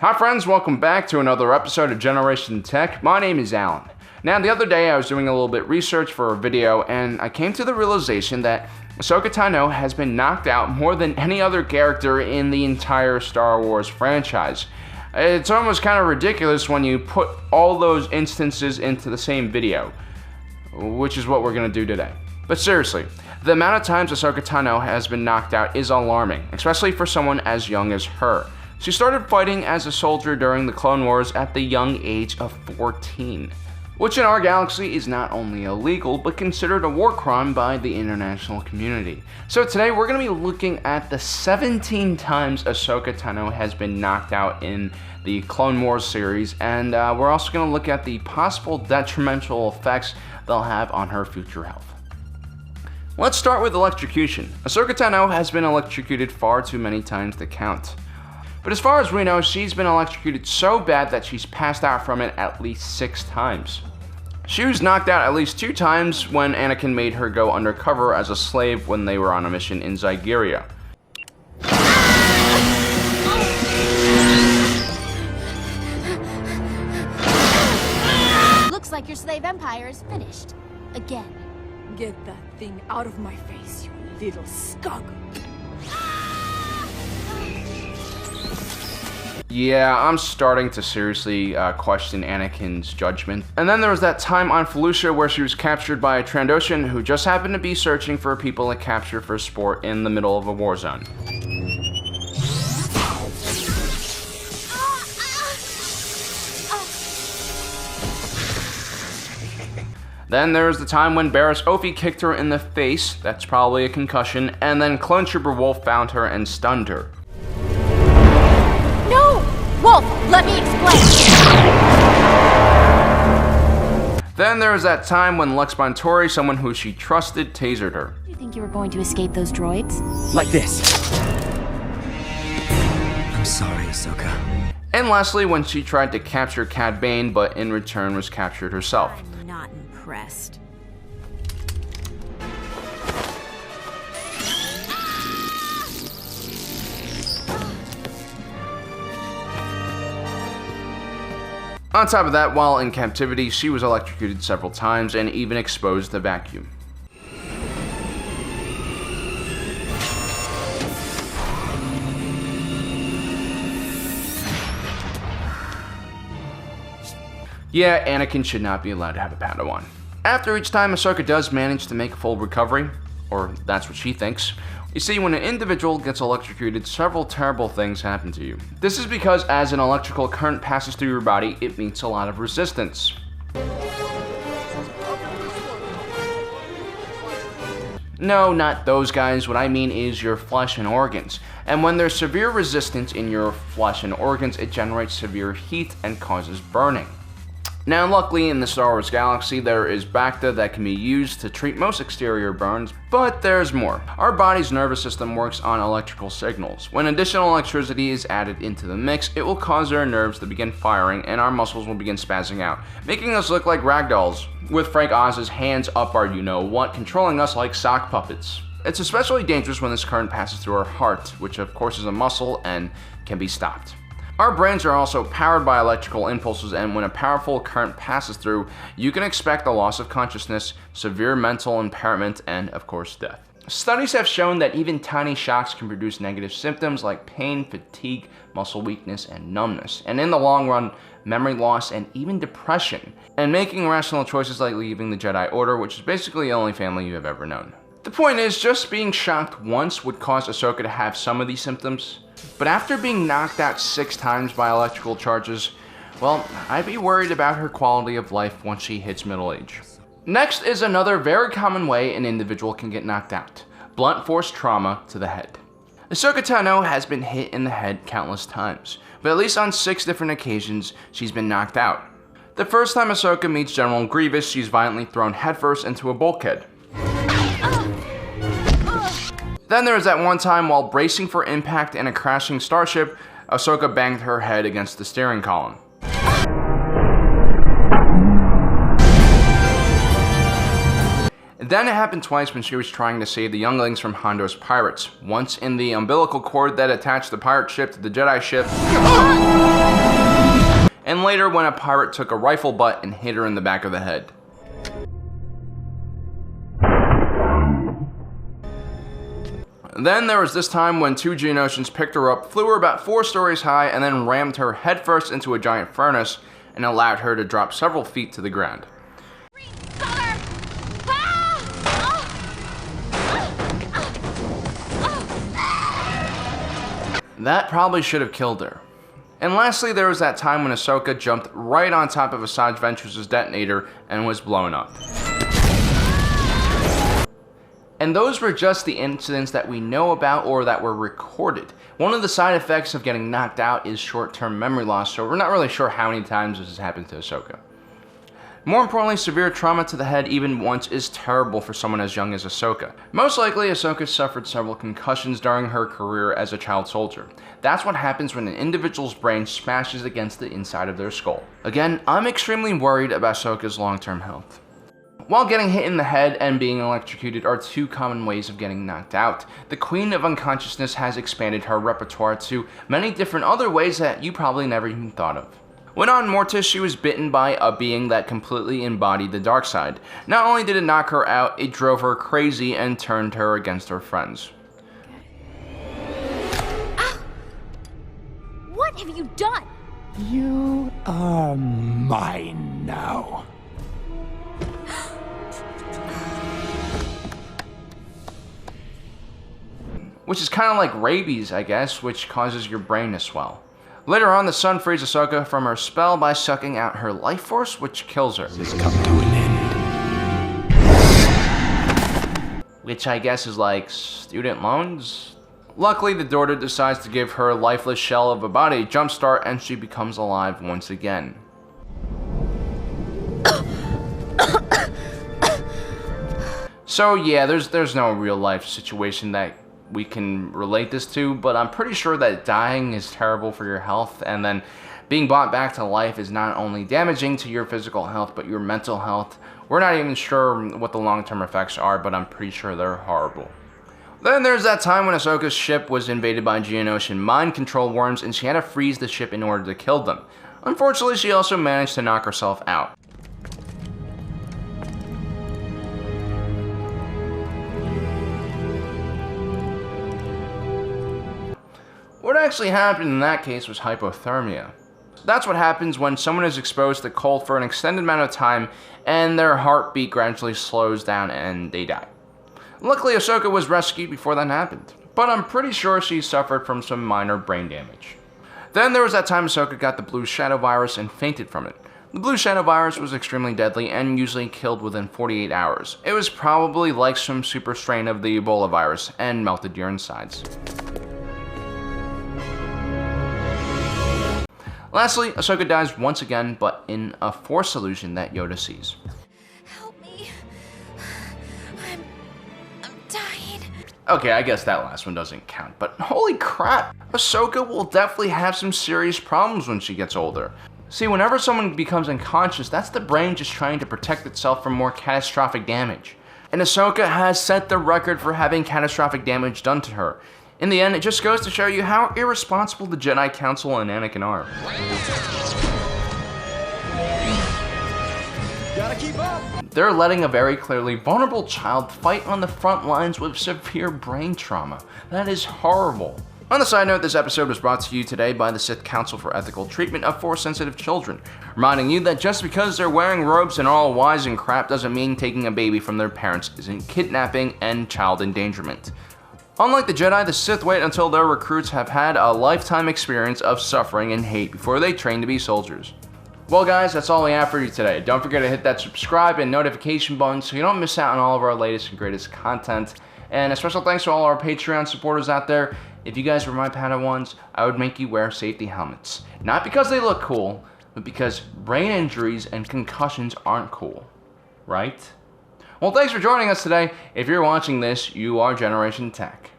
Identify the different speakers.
Speaker 1: Hi friends, welcome back to another episode of Generation Tech. My name is Alan. Now the other day I was doing a little bit of research for a video and I came to the realization that Ahsoka Tano has been knocked out more than any other character in the entire Star Wars franchise. It's almost kind of ridiculous when you put all those instances into the same video, which is what we're going to do today. But seriously, the amount of times Ahsoka Tano has been knocked out is alarming, especially for someone as young as her. She started fighting as a soldier during the Clone Wars at the young age of 14, which in our galaxy is not only illegal, but considered a war crime by the international community. So today we're going to be looking at the 17 times Ahsoka Tano has been knocked out in the Clone Wars series, and we're also going to look at the possible detrimental effects they'll have on her future health. Let's start with electrocution. Ahsoka Tano has been electrocuted far too many times to count. But as far as we know, she's been electrocuted so bad that she's passed out from it at least 6 times. She was knocked out at least 2 times when Anakin made her go undercover as a slave when they were on a mission in Zygeria.
Speaker 2: Looks like your slave empire is finished. Again.
Speaker 3: Get that thing out of my face, you little skug.
Speaker 1: Yeah, I'm starting to seriously question Anakin's judgment. And then there was that time on Felucia where she was captured by a Trandoshan who just happened to be searching for people to capture for sport in the middle of a war zone. Then there was the time when Barriss Offee kicked her in the face, that's probably a concussion, and then Clone Trooper Wolf found her and stunned her.
Speaker 2: No! Wolf, let me explain!
Speaker 1: Then there was that time when Lux Montori, someone who she trusted, tasered her.
Speaker 2: Do you think you were going to escape those droids?
Speaker 4: Like this. I'm sorry, Ahsoka.
Speaker 1: And lastly, when she tried to capture Cad Bane, but in return was captured herself.
Speaker 2: I'm not impressed.
Speaker 1: On top of that, while in captivity, she was electrocuted several times and even exposed to vacuum. Yeah, Anakin should not be allowed to have a Padawan. After each time, Ahsoka does manage to make a full recovery, or that's what she thinks. You see, when an individual gets electrocuted, several terrible things happen to you. This is because as an electrical current passes through your body, it meets a lot of resistance. No, not those guys. What I mean is your flesh and organs. And when there's severe resistance in your flesh and organs, it generates severe heat and causes burning. Now, luckily in the Star Wars galaxy, there is Bacta that can be used to treat most exterior burns, but there's more. Our body's nervous system works on electrical signals. When additional electricity is added into the mix, it will cause our nerves to begin firing and our muscles will begin spazzing out, making us look like ragdolls, with Frank Oz's hands up our you-know-what, controlling us like sock puppets. It's especially dangerous when this current passes through our heart, which of course is a muscle and can be stopped. Our brains are also powered by electrical impulses, and when a powerful current passes through, you can expect a loss of consciousness, severe mental impairment, and of course death. Studies have shown that even tiny shocks can produce negative symptoms like pain, fatigue, muscle weakness, and numbness, and in the long run, memory loss and even depression, and making rational choices like leaving the Jedi Order, which is basically the only family you have ever known. The point is, just being shocked once would cause Ahsoka to have some of these symptoms, but after being knocked out 6 times by electrical charges, well, I'd be worried about her quality of life once she hits middle age. Next is another very common way an individual can get knocked out: blunt force trauma to the head. Ahsoka Tano has been hit in the head countless times, but at least on 6 different occasions, she's been knocked out. The first time Ahsoka meets General Grievous, she's violently thrown headfirst into a bulkhead. Then there was that one time while bracing for impact in a crashing starship, Ahsoka banged her head against the steering column. Then it happened twice when she was trying to save the younglings from Hondo's pirates. Once in the umbilical cord that attached the pirate ship to the Jedi ship. and later when a pirate took a rifle butt and hit her in the back of the head. Then there was this time when two Geonosians picked her up, flew her about 4 stories high, and then rammed her headfirst into a giant furnace and allowed her to drop several feet to the ground. That probably should have killed her. And lastly, there was that time when Ahsoka jumped right on top of Asajj Ventress' detonator and was blown up. And those were just the incidents that we know about or that were recorded. One of the side effects of getting knocked out is short-term memory loss, so we're not really sure how many times this has happened to Ahsoka. More importantly, severe trauma to the head even once is terrible for someone as young as Ahsoka. Most likely, Ahsoka suffered several concussions during her career as a child soldier. That's what happens when an individual's brain smashes against the inside of their skull. Again, I'm extremely worried about Ahsoka's long-term health. While getting hit in the head and being electrocuted are 2 common ways of getting knocked out, the Queen of Unconsciousness has expanded her repertoire to many different other ways that you probably never even thought of. When on Mortis, she was bitten by a being that completely embodied the dark side. Not only did it knock her out, it drove her crazy and turned her against her friends.
Speaker 2: Ow! What have you done?
Speaker 5: You are mine now.
Speaker 1: Which is kind of like rabies, I guess, which causes your brain to swell. Later on, the sun frees Ahsoka from her spell by sucking out her life force, which kills her.
Speaker 5: This has come to an end.
Speaker 1: Which I guess is like student loans? Luckily, the daughter decides to give her lifeless shell of a body a jumpstart and she becomes alive once again. So yeah, there's no real life situation that we can relate this to, but I'm pretty sure that dying is terrible for your health, and then being brought back to life is not only damaging to your physical health, but your mental health. We're not even sure what the long-term effects are, but I'm pretty sure they're horrible. Then there's that time when Ahsoka's ship was invaded by Geonosian mind control worms, and she had to freeze the ship in order to kill them. Unfortunately, she also managed to knock herself out. What actually happened in that case was hypothermia. That's what happens when someone is exposed to cold for an extended amount of time and their heartbeat gradually slows down and they die. Luckily, Ahsoka was rescued before that happened, but I'm pretty sure she suffered from some minor brain damage. Then there was that time Ahsoka got the blue shadow virus and fainted from it. The blue shadow virus was extremely deadly and usually killed within 48 hours. It was probably like some super strain of the Ebola virus and melted your insides. Lastly, Ahsoka dies once again, but in a Force illusion that Yoda sees.
Speaker 2: Help me. I'm dying.
Speaker 1: Okay, I guess that last one doesn't count, but holy crap, Ahsoka will definitely have some serious problems when she gets older. See, whenever someone becomes unconscious, that's the brain just trying to protect itself from more catastrophic damage. And Ahsoka has set the record for having catastrophic damage done to her. In the end, it just goes to show you how irresponsible the Jedi Council and Anakin are.
Speaker 5: Gotta keep up.
Speaker 1: They're letting a very clearly vulnerable child fight on the front lines with severe brain trauma. That is horrible. On the side note, this episode was brought to you today by the Sith Council for Ethical Treatment of Force-Sensitive Children, reminding you that just because they're wearing robes and all wise and crap doesn't mean taking a baby from their parents isn't kidnapping and child endangerment. Unlike the Jedi, the Sith wait until their recruits have had a lifetime experience of suffering and hate before they train to be soldiers. Well guys, that's all we have for you today. Don't forget to hit that subscribe and notification button so you don't miss out on all of our latest and greatest content. And a special thanks to all our Patreon supporters out there. If you guys were my Padawans, I would make you wear safety helmets. Not because they look cool, but because brain injuries and concussions aren't cool. Right? Well, thanks for joining us today. If you're watching this, you are Generation Tech.